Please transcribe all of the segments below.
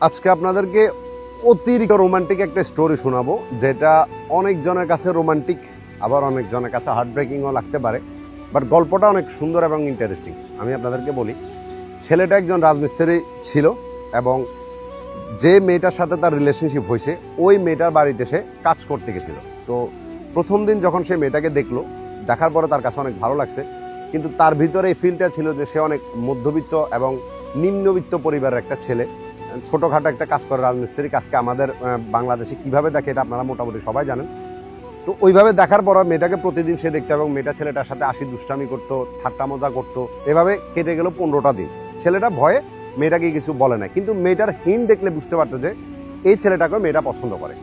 আজকে আপনাদেরকে অতিরিক্ত রোমান্টিক একটা স্টোরি শোনাবো, যেটা অনেকজনের কাছে রোমান্টিক, আবার অনেকজনের কাছে হার্ট ব্রেকিংও লাগতে পারে, বাট গল্পটা অনেক সুন্দর এবং ইন্টারেস্টিং। আমি আপনাদেরকে বলি, ছেলেটা একজন রাজমিস্ত্রি ছিল এবং যে মেয়েটার সাথে তার রিলেশনশিপ হয়েছে ওই মেয়েটার বাড়িতে সে কাজ করতে গেছিল। তো প্রথম দিন যখন সে মেয়েটাকে দেখলো, দেখার পরে তার কাছে অনেক ভালো লাগছে, কিন্তু তার ভিতরে এই ফিলটা ছিল যে সে অনেক মধ্যবিত্ত এবং নিম্নবিত্ত পরিবারের একটা ছেলে, ছোটোখাটো একটা কাজ করে রাজমিস্ত্রি কাজকে আমাদের বাংলাদেশে কিভাবে দেখে এটা আপনারা মোটামুটি সবাই জানেন। তো ওইভাবে দেখার পর মেয়েটাকে প্রতিদিন সে দেখতো এবং মেয়েটা ছেলেটার সাথে আসি দুষ্টামি করতো, ঠাট্টা মজা করতো। এভাবে কেটে গেল 15টা দিন। ছেলেটা ভয়ে মেয়েটাকে কিছু বলে না, কিন্তু মেয়েটার হিন্ট দেখলে বুঝতে পারতো যে এই ছেলেটাকে মেয়েটা পছন্দ করে।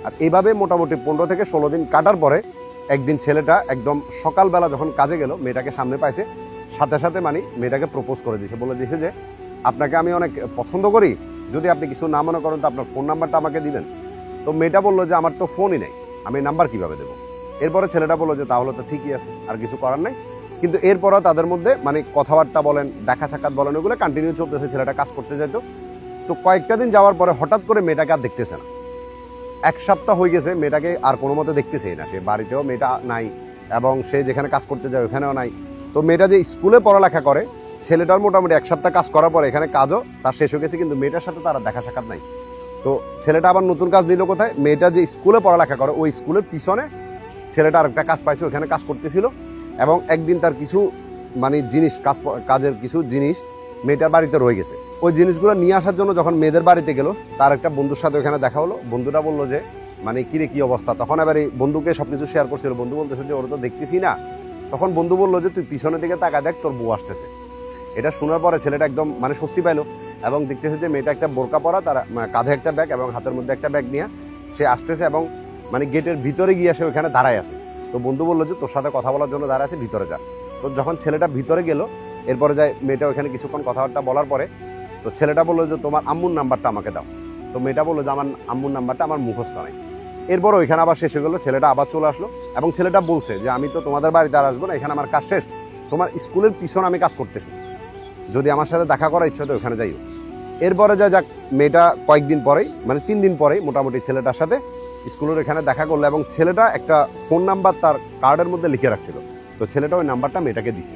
আর এভাবে মোটামুটি 15 থেকে 16 দিন কাটার পরে একদিন ছেলেটা একদম সকালবেলা যখন কাজে গেল, মেয়েটাকে সামনে পাইছে, সাথে সাথে মেয়েটাকে প্রপোজ করে দিয়েছে, বলে দিয়েছে যে আপনাকে আমি অনেক পছন্দ করি, যদি আপনি কিছু না মনে করেন তো আপনার ফোন নাম্বারটা আমাকে দিবেন। তো মেয়েটা বললো যে আমার তো ফোনই নেই, আমি নাম্বার কিভাবে দেবো। এরপরে ছেলেটা বললো যে তাহলে তো ঠিকই আছে, আর কিছু করার নাই। কিন্তু এরপরও তাদের মধ্যে কথাবার্তা বলেন, দেখা সাক্ষাৎ বলেন, ওগুলো কন্টিনিউ চলতেছে। ছেলেটা কাজ করতে যেত। তো কয়েকটা দিন যাওয়ার পরে হঠাৎ করে মেয়েটাকে আর দেখতেছে না। 1 সপ্তাহ হয়ে গেছে, মেয়েটাকে আর কোনো মতে দেখতেছেই না। সে বাড়িতেও মেয়েটা নাই এবং সে যেখানে কাজ করতে যায় ওখানেও নাই। তো মেয়েটা যে স্কুলে পড়ালেখা করে, ছেলেটার মোটামুটি 1 সপ্তাহ কাজ করার পরে এখানে কাজও তার শেষ হয়ে গেছে, কিন্তু মেয়েটার সাথে তারা দেখা সাক্ষাৎ নাই। তো ছেলেটা আবার নতুন কাজ নিল কোথায়, মেয়েটা যে স্কুলে পড়ালেখা করে ওই স্কুলের পিছনে ছেলেটা আরেকটা কাজ পাইছে, ওখানে কাজ করতেছিল। এবং একদিন তার কিছু জিনিস, কাজের কিছু জিনিস মেয়েটার বাড়িতে রয়ে গেছে। ওই জিনিসগুলো নিয়ে আসার জন্য যখন মেয়েদের বাড়িতে গেল, তার একটা বন্ধুর সাথে ওখানে দেখা হলো। বন্ধুটা বললো যে কিরে কি অবস্থা। তখন এবার এই বন্ধুকে সবকিছু শেয়ার করছিল। বন্ধু বলতেছে যে ওরা তো দেখতেছি না। তখন বন্ধু বললো যে তুই পিছনের দিকে তাকা দেখ, তোর বউ আসতেছে। এটা শোনার পরে ছেলেটা একদম স্বস্তি পাইলো এবং দেখতেছে যে মেয়েটা একটা বোরকা পরা, তার কাঁধে একটা ব্যাগ এবং হাতের মধ্যে একটা ব্যাগ নিয়ে সে আসতেছে এবং গেটের ভিতরে গিয়ে সে ওখানে দাঁড়ায় আছে। তো বন্ধু বললো যে তোর সাথে কথা বলার জন্য দাঁড়ায় আছে, ভিতরে যা। তো যখন ছেলেটা ভিতরে গেল, এরপরে যায় মেয়েটা ওখানে কিছুক্ষণ কথাবার্তা বলার পরে তো ছেলেটা বললো যে তোমার আম্মুর নাম্বারটা আমাকে দাও। তো মেয়েটা বললো যে আমার আম্মুর নাম্বারটা আমার মুখস্থ নাই। এরপর ওইখানে আবার শেষ হয়ে গেলো, ছেলেটা আবার চলে আসলো এবং ছেলেটা বলছে যে আমি তো তোমাদের বাড়িতে আর আসবো না, এখানে আমার কাজ শেষ, তোমার স্কুলের পিছনে আমি কাজ করতেছি, যদি আমার সাথে দেখা করার ইচ্ছা তো ওখানে যাইও। এরপরে যাক মেয়েটা কয়েকদিন পরেই 3 দিন পরেই মোটামুটি ছেলেটার সাথে স্কুলের এখানে দেখা করলো এবং ছেলেটা একটা ফোন নাম্বার তার কার্ডের মধ্যে লিখে রাখছিল। তো ছেলেটা ওই নাম্বারটা মেয়েটাকে দিছে।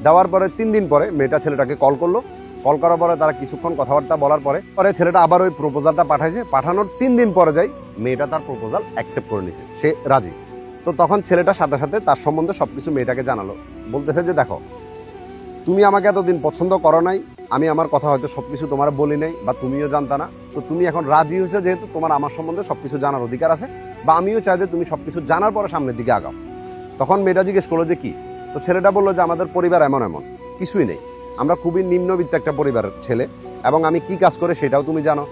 দেওয়ার পরে 3 দিন পরে মেয়েটা ছেলেটাকে কল করলো। কল করার পরে তারা কিছুক্ষণ কথাবার্তা বলার পরে ছেলেটা আবার ওই প্রপোজালটা পাঠাইছে। পাঠানোর 3 দিন পরে যাই মেয়েটা তার প্রপোজাল অ্যাকসেপ্ট করে নিছে, সে রাজি। তো তখন ছেলেটার সাথে সাথে তার সম্বন্ধে সবকিছু মেয়েটাকে জানালো। বলতেছে যে দেখো, তুমি আমাকে এতদিন পছন্দ করো নাই, আমি আমার কথা হয়তো সবকিছু তোমার বলি নাই বা তুমিও জানতা না। তো তুমি এখন রাজি হয়েছো, যেহেতু তোমার আমার সম্বন্ধে সবকিছু জানার অধিকার আছে, বা আমিও চাই যে তুমি সবকিছু জানার পরে সামনের দিকে আগাও। তখন মেয়েটা জিজ্ঞেস করলো যে কি। তো ছেলেটা বললো যে আমাদের পরিবার এমন কিছুই নেই, আমরা খুবই নিম্নবিত্ত একটা পরিবারের ছেলে এবং আমি কি কাজ করে সেটাও তুমি জানো।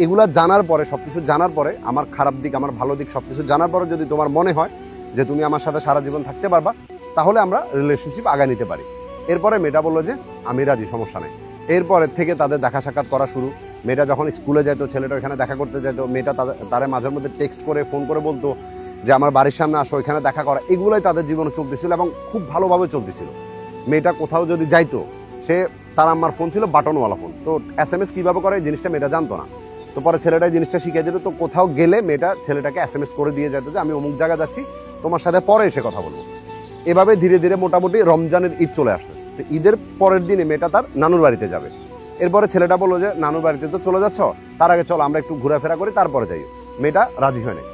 এগুলা জানার পরে, সবকিছু জানার পরে, আমার খারাপ দিক আমার ভালো দিক সবকিছু জানার পরে যদি তোমার মনে হয় যে তুমি আমার সাথে সারা জীবন থাকতে পারবা, তাহলে আমরা রিলেশনশিপ আগায় নিতে পারি। এরপরে মেয়েটা বললো যে আমি রাজি, সমস্যা নেই। এরপরের থেকে তাদের দেখা সাক্ষাৎ করা শুরু। মেয়েটা যখন স্কুলে যেত, ছেলেটা এখানে দেখা করতে যেত, মেয়েটা তারে মাঝের মধ্যে টেক্সট করে, ফোন করে বলতো যে আমার বাড়ির সামনে আসো, এখানে দেখা করা। এগুলোই তাদের জীবনে চলতেছিল এবং খুব ভালোভাবে চলতেছিল। মেয়েটা কোথাও যদি যাইতো, সে তার আম্মার ফোন ছিল বাটনওয়ালা ফোন, তো SMS কীভাবে করে এই জিনিসটা মেয়েটা জানতো না। তো পরে ছেলেটা জিনিসটা শিখিয়ে দিল। তো কোথাও গেলে মেয়েটা ছেলেটাকে SMS করে দিয়ে যেত যে আমি অমুক জায়গা যাচ্ছি, তোমার সাথে পরে এসে কথা বলবো। এভাবে ধীরে ধীরে মোটামুটি রমজানের ঈদ চলে আসছে। তো ঈদের পরের দিনে মেয়েটা তার নানুর বাড়িতে যাবে। এরপরে ছেলেটা বললো যে নানুর বাড়িতে তো চলে যাচ্ছ, তার আগে চলো আমরা একটু ঘোরাফেরা করি, তারপরে যাই। মেয়েটা রাজি হয়নি।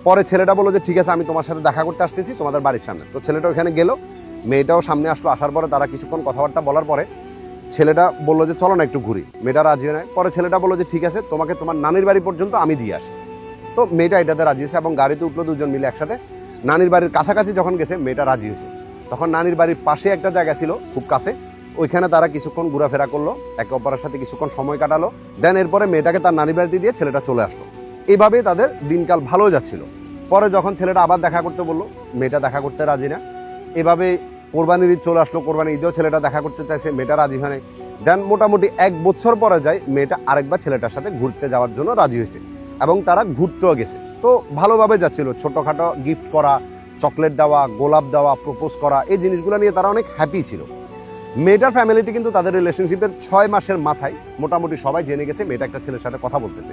পরে ছেলেটা বললো যে ঠিক আছে, আমি তোমার সাথে দেখা করতে আসতেছি তোমাদের বাড়ির সামনে। তো ছেলেটা ওখানে গেল, মেয়েটাও সামনে আসলো। আসার পরে তারা কিছুক্ষণ কথাবার্তা বলার পরে ছেলেটা বললো যে চলো না একটু ঘুরি। মেয়েটা রাজি হয় না। পরে ছেলেটা বললো যে ঠিক আছে, তোমাকে তোমার নানির বাড়ি পর্যন্ত আমি দিয়ে আসি। তো মেয়েটা এটাতে রাজি হয়েছে এবং গাড়িতে উঠলো দুজন মিলে একসাথে। নানির বাড়ির কাছাকাছি যখন গেছে, মেয়েটা রাজি হয়েছে। তখন নানির বাড়ির পাশে একটা জায়গা ছিল খুব কাছে, ওইখানে তারা কিছুক্ষণ ঘোরাফেরা করলো, একে অপরের সাথে কিছুক্ষণ সময় কাটালো। দেন এরপরে মেয়েটাকে তার নানির বাড়িতে দিয়ে ছেলেটা চলে আসলো। এইভাবে তাদের দিনকাল ভালো যাচ্ছিল। পরে যখন ছেলেটা আবার দেখা করতে বললো, মেয়েটা দেখা করতে রাজি না। এভাবে কোরবানির ঈদ চলে আসলো, কোরবানির ঈদেও ছেলেটা দেখা করতে চাইছে, মেয়েটা রাজি হয় নাই। দেন মোটামুটি 1 বছর পরে যায় মেয়েটা আরেকবার ছেলেটার সাথে ঘুরতে যাওয়ার জন্য রাজি হয়েছে এবং তারা ঘুরতেও গেছে। তো ভালোভাবে যাচ্ছিল, ছোটোখাটো গিফট করা, চকলেট দেওয়া, গোলাপ দেওয়া, প্রপোজ করা, এই জিনিসগুলো নিয়ে তারা অনেক হ্যাপি ছিল। মেয়েটার ফ্যামিলিতে কিন্তু তাদের রিলেশনশিপের 6 মাসের মাথায় মোটামুটি সবাই জেনে গেছে মেয়েটা একটা ছেলের সাথে কথা বলতেছে।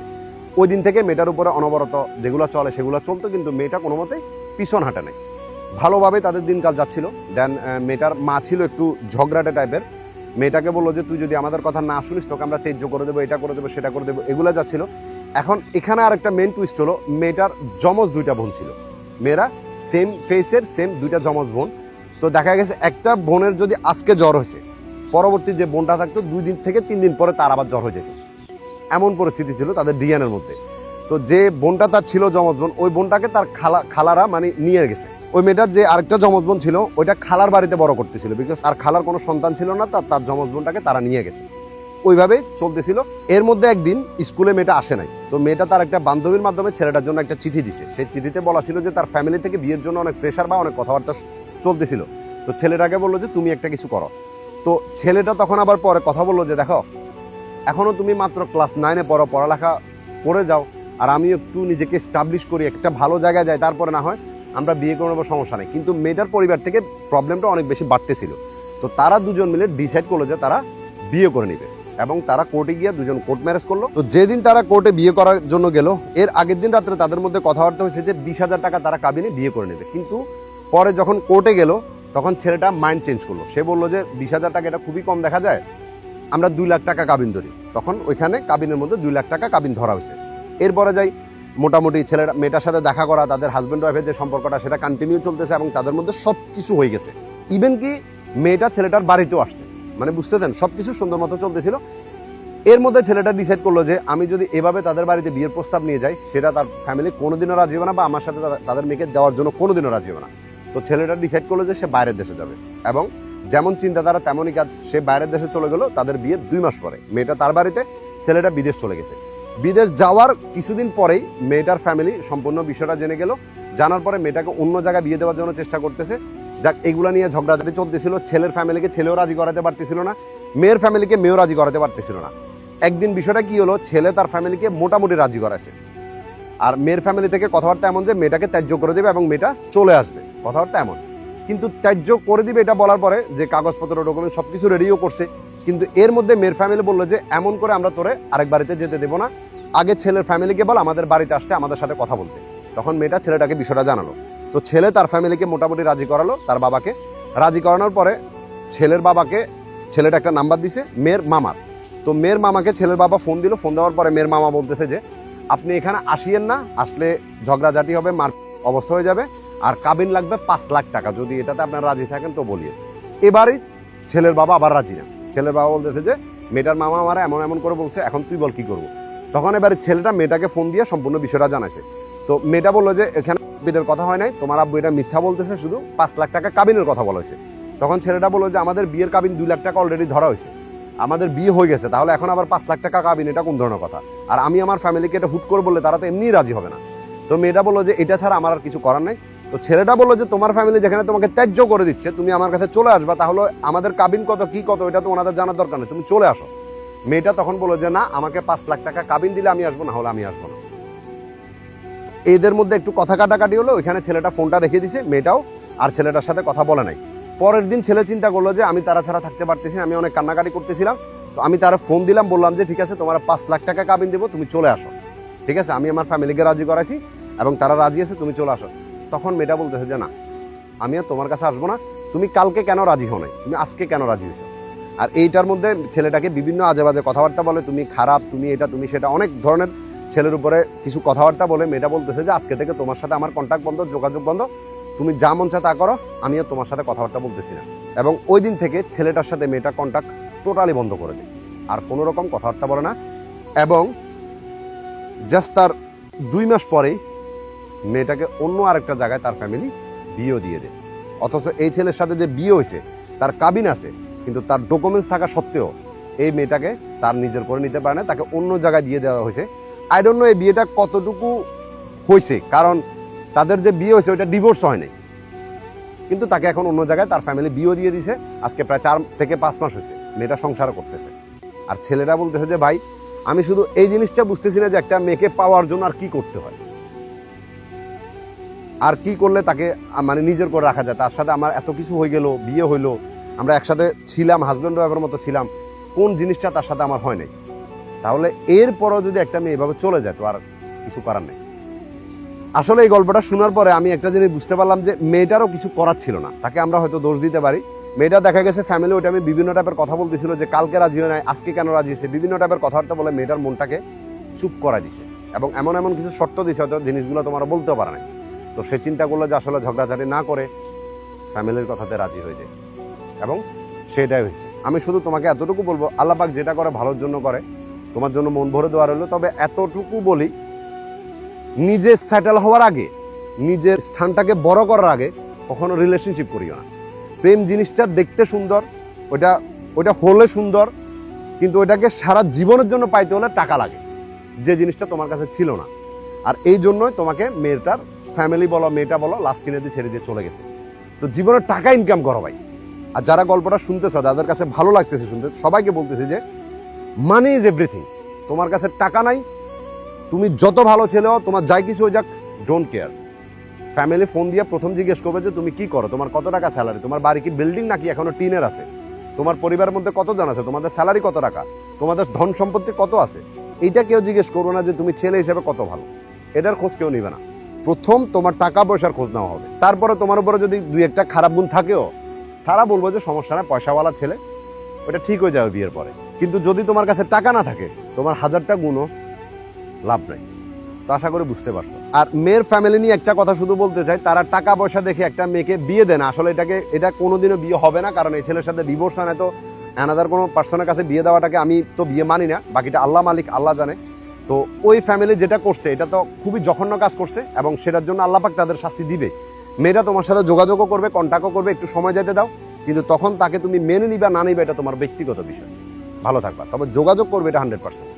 ওই দিন থেকে মেয়েটার উপরে অনবরত যেগুলো চলে সেগুলো চলতো, কিন্তু মেয়েটা কোনো মতেই পিছন হাঁটে নাই। ভালোভাবে তাদের দিনকাল যাচ্ছিল। দেন মেয়েটার মা ছিল একটু ঝগড়াটে টাইপের। মেয়েটাকে বললো যে তুই যদি আমাদের কথা না শুনিস তোকে আমরা তেজ্য করে দেবো, এটা করে দেবো, সেটা করে দেবো, এগুলো যাচ্ছিল। এখন এখানে আর একটা মেন টুইস্ট হলো, মেয়েটার যমজ 2টা বোন ছিল। মেয়েরা সেম ফেসের সেম 2টা যমজ বোন। তো দেখা গেছে একটা বোনের যদি আজকে জ্বর হয়েছে, পরবর্তী যে বোনটা থাকতো 2 দিন থেকে 3 দিন পরে তার আবার জ্বর হয়ে যেত। এমন পরিস্থিতি ছিল তাদের ডিএনএর মধ্যে। তো যে বোনটা তার ছিল যমজ বোন, ওই বোনটাকে তার খালারা মানে নিয়ে গেছে। ওই মেয়েটার যে আরেকটা যমজ বোন ছিল ওইটা খালার বাড়িতে বড় করতেছিল, বিকজ আর খালার কোনো সন্তান ছিল না, তার যমজ বোনটাকে তারা নিয়ে গেছে। ওইভাবেই চলতেছিল। এর মধ্যে একদিন স্কুলে মেয়েটা আসে নাই। তো মেয়েটা তার একটা বান্ধবীর মাধ্যমে ছেলেটার জন্য একটা চিঠি দিছে। সেই চিঠিতে বলা ছিল যে তার ফ্যামিলি থেকে বিয়ের জন্য অনেক প্রেশার বা অনেক কথাবার্তা চলতেছিল। তো ছেলেটাকে বললো যে তুমি একটা কিছু করো। তো ছেলেটা তখন আবার পরে কথা বললো যে দেখো, এখনো তুমি মাত্র ক্লাস 9-এ পড়ো, পড়ালেখা করে যাও, আর আমি একটু নিজেকে এস্টাবলিশ করি, একটা ভালো জায়গায় যাই, তারপরে না হয় আমরা বিয়ে করে নেবো, সমস্যা নেই। কিন্তু মেয়েটার পরিবার থেকে প্রবলেমটা অনেক বেশি বাড়তেছিল। তো তারা দুজন মিলে ডিসাইড করলো যে তারা বিয়ে করে নেবে, এবং তারা কোর্টে গিয়ে দুজন কোর্ট ম্যারেজ করলো। তো যেদিন তারা কোর্টে বিয়ে করার জন্য গেল, এর আগের দিন রাত্রে তাদের মধ্যে কথাবার্তা হয়েছে যে 20,000 টাকা তারা কাবিনে বিয়ে করে নেবে। কিন্তু পরে যখন কোর্টে গেল তখন ছেলেটা মাইন্ড চেঞ্জ করলো। সে বললো যে 20,000 টাকা এটা খুবই কম দেখা যায়, আমরা 2 লাখ টাকা কাবিন ধরি। তখন ওইখানে কাবিনের মধ্যে 2 লাখ টাকা কাবিন ধরা হয়েছে। এরপরে যাই মোটামুটি ছেলেটা মেয়েটার সাথে দেখা করা, তাদের হাজব্যান্ড ওয়াইফের যে সম্পর্কটা সেটা কন্টিনিউ চলতেছে, এবং তাদের মধ্যে সব কিছু হয়ে গেছে। ইভেন কি মেয়েটা ছেলেটার বাড়িতেও আসছে, মানে বুঝতেছেন সব কিছু সুন্দর মতো চলতেছিল। এর মধ্যে ছেলেটা ডিসাইড করলো যে আমি যদি এভাবে তাদের বাড়িতে বিয়ের প্রস্তাব নিয়ে যাই, সেটা তার ফ্যামিলি কোনোদিনও রাজি হবে না, বা আমার সাথে তাদের মেয়েকে দেওয়ার জন্য কোনোদিনও রাজি হবে না। তো ছেলেটা ডিসাইড করলো যে সে বাইরের দেশে যাবে, এবং যেমন চিন্তাধারা তেমনই কাজ। সে বাইরের দেশে চলে গেল। তাদের বিয়ে 2 মাস পরে মেয়েটা তার বাড়িতে, ছেলেটা বিদেশ চলে গেছে। বিদেশ যাওয়ার কিছুদিন পরেই মেয়েটার ফ্যামিলি সম্পূর্ণ বিষয়টা জেনে গেল। জানার পরে মেয়েটাকে অন্য জায়গায় বিয়ে দেওয়ার জন্য চেষ্টা করতেছে। যাক, এগুলা নিয়ে ঝগড়াঝাটি চলতেছিল। ছেলের ফ্যামিলিকে ছেলেও রাজি করাতে পারতেছিল না, মেয়ের ফ্যামিলিকে মেয়েও রাজি করাতে পারতেছিল না। একদিন বিষয়টা কি হলো, ছেলে তার ফ্যামিলিকে মোটামুটি রাজি করাছে, আর মেয়ের ফ্যামিলি থেকে কথাবার্তা এমন যে মেয়েটাকে ত্যায্য করে দেবে এবং মেয়েটা চলে আসবে, কথাবার্তা এমন। কিন্তু ত্যায্য করে দিবে এটা বলার পরে যে কাগজপত্র ডকুমেন্ট সবকিছু রেডিও করছে, কিন্তু এর মধ্যে মেয়ের ফ্যামিলি বললো যে এমন করে আমরা তোরে আরেক বাড়িতে যেতে দেবো না, আগে ছেলের ফ্যামিলিকে বল আমাদের বাড়িতে আসতে, আমাদের সাথে কথা বলতে। তখন মেয়েটা ছেলেটাকে বিষয়টা জানালো। তো ছেলে তার ফ্যামিলিকে মোটামুটি রাজি করালো, তার বাবাকে রাজি করানোর পরে ছেলের বাবাকে ছেলেটা একটা নাম্বার দিছে মেয়ের মামার। তো মেয়ের মামাকে ছেলের বাবা ফোন দিল। ফোন দেওয়ার পরে মেয়ের মামা বলতেছে যে আপনি এখানে আসিয়েন না, আসলে ঝগড়াঝাটি হবে, মার অবস্থা হয়ে যাবে, আর কাবিন লাগবে 5 লাখ টাকা, যদি এটাতে আপনারা রাজি থাকেন তো বলিয়ে। এবারই ছেলের বাবা আবার রাজি না। ছেলের বাবা বলতেছে যে মেয়েটার মামা আমারা এমন এমন করে বলছে, এখন তুই বল কি করবো। তখন এবারে ছেলেটা মেয়েটাকে ফোন দিয়ে সম্পূর্ণ বিষয়টা জানাইছে। তো মেয়েটা বললো যে এখানে বিয়ের কথা হয় নাই, তোমার আব্বু এটা মিথ্যা বলতেছে, শুধু 5 লাখ টাকা কাবিনের কথা বলা হয়েছে। তখন ছেলেটা বললো যে আমাদের বিয়ের কাবিন 2 লাখ টাকা অলরেডি ধরা হয়েছে, আমাদের বিয়ে হয়ে গেছে, তাহলে এখন আবার 5 লাখ টাকা কাবিন, এটা কোন ধরনের কথা। আর আমি আমার ফ্যামিলিকে এটা হুট করে বললে তারা তো এমনিই রাজি হবে না। তো মেয়েটা বললো যে এটা ছাড়া আমার আর কিছু করার নাই। তো ছেলেটা বললো যে তোমার ফ্যামিলি যেখানে তোমাকে ত্যায্য করে দিচ্ছে, তুমি আমার কাছে চলে আসবা, তাহলে আমাদের কাবিন কত কি কত এটা তো ওনাদের জানার দরকার নেই, তুমি চলে আসো। মেয়েটা তখন বললো যে না, আমাকে 5 লাখ টাকা কাবিন দিলে আমি আসবো, না হলে আমি আসবো না। এদের মধ্যে একটু কথা কাটাকাটি হলো, ওইখানে ছেলেটা ফোনটা রেখে দিছে, মেয়েটাও আর ছেলেটার সাথে কথা বলে নাই। পরের দিন ছেলে চিন্তা করলো যে আমি তারা ছাড়া থাকতে পারতেছি, আমি অনেক কান্নাকাটি করতেছিলাম। তো আমি তারা ফোন দিলাম, বললাম যে ঠিক আছে তোমার 5 লাখ টাকা কাবিন দেবো, তুমি চলে আসো, ঠিক আছে, আমি আমার ফ্যামিলিকে রাজি করাইছি এবং তারা রাজি আছে, তুমি চলে আসো। তখন মেয়েটা বলতেছে যে না, আমি আর তোমার কাছে আসবো না, তুমি কালকে কেন রাজি হও নাই, তুমি আজকে কেন রাজি হয়েছো। আর এইটার মধ্যে ছেলেটাকে বিভিন্ন আজে বাজে কথাবার্তা বলে, তুমি খারাপ, তুমি এটা, তুমি সেটা, অনেক ধরনের ছেলের উপরে কিছু কথাবার্তা বলে। মেয়েটা বলতেছে যে আজকে থেকে তোমার সাথে আমার কন্ট্যাক্ট বন্ধ, যোগাযোগ বন্ধ, তুমি যা মন চায় তা করো, আমি আর তোমার সাথে কথাবার্তা বলতেছি না। এবং ওই দিন থেকে ছেলেটার সাথে মেয়েটা কন্ট্যাক্ট টোটালি বন্ধ করে দেয়, আর কোনো রকম কথাবার্তা বলে না। এবং জাস্ট তার 2 মাস পরেই মেয়েটাকে অন্য আরেকটা জায়গায় তার ফ্যামিলি বিয়েও দিয়ে দেয়। অথচ এই ছেলের সাথে যে বিয়ে হয়েছে তার কাবিন আছে, কিন্তু তার ডকুমেন্টস থাকা সত্ত্বেও এই মেয়েটাকে তার নিজের করে নিতে পারে না, তাকে অন্য জায়গায় বিয়ে দেওয়া হয়েছে। আই ডোন্ট নো এই বিয়েটা কতটুকু হয়েছে, কারণ তাদের যে বিয়ে হয়েছে ওইটা ডিভোর্স হয় নাই, কিন্তু তাকে এখন অন্য জায়গায় তার ফ্যামিলি বিয়েও দিয়ে দিছে। আজকে প্রায় 4 থেকে 5 মাস হয়েছে, মেয়েটা সংসার করতেছে। আর ছেলেটা বলতেছে যে ভাই, আমি শুধু এই জিনিসটা বুঝতেছি না যে একটা মেয়েকে পাওয়ার জন্য আর কি করতে হয়, আর কি করলে তাকে মানে নিজের করে রাখা যায়। তার সাথে আমার এত কিছু হয়ে গেল, বিয়ে হইলো, আমরা একসাথে ছিলাম, হাজব্যান্ড ওয়াইফের মতো ছিলাম, কোন জিনিসটা তার সাথে আমার হয় নাই? তাহলে এরপরও যদি একটা মেয়ে এভাবে চলে যায়, তো আর কিছু করার নেই। আসলে এই গল্পটা শোনার পরে আমি একটা জিনিস বুঝতে পারলাম যে মেয়েটারও কিছু করার ছিল না। তাকে আমরা হয়তো দোষ দিতে পারি। মেয়েটা দেখা গেছে ফ্যামিলি ওইটা আমি বিভিন্ন টাইপের কথা বলতেছিল যে কালকে রাজি হয় নাই, আজকে কেন রাজি হয়েছে, বিভিন্ন টাইপের কথাবার্তা বলে মেয়েটার মনটাকে চুপ করা দিছে এবং এমন এমন কিছু শর্ত দিছে হয়তো জিনিসগুলো তোমার বলতেও পারে নাই। তো সে চিন্তা করলো যে আসলে ঝগড়াঝাড়ি না করে ফ্যামিলির কথাতে রাজি হয়ে যায় এবং সেটাই হয়েছে। আমি শুধু তোমাকে এতটুকু বলবো, আল্লাহ পাক যেটা করে ভালোর জন্য করে, তোমার জন্য মন ভরে দেওয়া রইলো। তবে এতটুকু বলি, নিজে সেটেল হওয়ার আগে, নিজের স্থানটাকে বড় করার আগে কখনো রিলেশনশিপ করিও না। প্রেম জিনিসটা দেখতে সুন্দর, ওইটা হলে সুন্দর, কিন্তু ওইটাকে সারা জীবনের জন্য পাইতে হলে টাকা লাগে, যে জিনিসটা তোমার কাছে ছিল না। আর এই জন্যই তোমাকে মেয়েটার ফ্যামিলি বলো, মেয়েটা বলো, লাস্ট কিনে দিয়ে ছেড়ে দিয়ে চলে গেছে। তো জীবনে টাকা ইনকাম করো ভাই। আর যারা গল্পটা শুনতেছ, যাদের কাছে ভালো লাগতেছে শুনতে, সবাইকে বলতেছি যে মানি ইজ এভরিথিং। তোমার কাছে টাকা নাই, তুমি যত ভালো ছেলেও, তোমার যাই কিছু হয়ে যাক, ডোন্ট কেয়ার। ফ্যামিলি ফোন দিয়ে প্রথম জিজ্ঞেস করবে যে তুমি কি করো, তোমার কত টাকা স্যালারি, তোমার বাড়ি কি বিল্ডিং নাকি এখনো টিনের আছে, তোমার পরিবারের মধ্যে কতজন আছে, তোমাদের স্যালারি কত টাকা, তোমাদের ধন সম্পত্তি কত আছে। এইটা কেউ জিজ্ঞেস করবো না যে তুমি ছেলে হিসেবে কত ভালো, এটার খোঁজ কেউ নিবে না। প্রথম তোমার টাকা পয়সার খোঁজ নেওয়া হবে। তারপরে তোমার উপরে যদি দুই একটা খারাপ গুণ থাকেও, তারা বলবো যে সমস্যা না, পয়সাওয়ালা ছেলে, ওটা ঠিক হয়ে যাবে বিয়ের পরে। কিন্তু যদি তোমার কাছে টাকা না থাকে, তোমার হাজারটা গুণও লাভ নাই। তো আশা করি বুঝতে পারছো। আর মেয়ের ফ্যামিলি নিয়ে একটা কথা শুধু বলতে চাই, তারা টাকা পয়সা দেখে একটা মেয়েকে বিয়ে দেয় না। আসলে এটা কোনোদিনও বিয়ে হবে না, কারণ এই ছেলের সাথে ডিভোর্স হয় না, তো অ্যানাদার কোনো পার্সনের কাছে বিয়ে দেওয়াটাকে আমি তো বিয়ে মানি না। বাকিটা আল্লাহ মালিক, আল্লাহ জানে। তো ওই ফ্যামিলি যেটা করছে, এটা তো খুবই জঘন্য কাজ করছে এবং সেটার জন্য আল্লাহ পাক তাদের শাস্তি দিবে। মেয়েটা তোমার সাথে যোগাযোগও করবে, কন্ট্যাক্টও করবে, একটু সময় যেতে দাও, কিন্তু তখন তাকে তুমি মেনে নিবা না নিবা এটা তোমার ব্যক্তিগত বিষয়। ভালো থাকবা, তবে যোগাযোগ করবে, এটা 100%।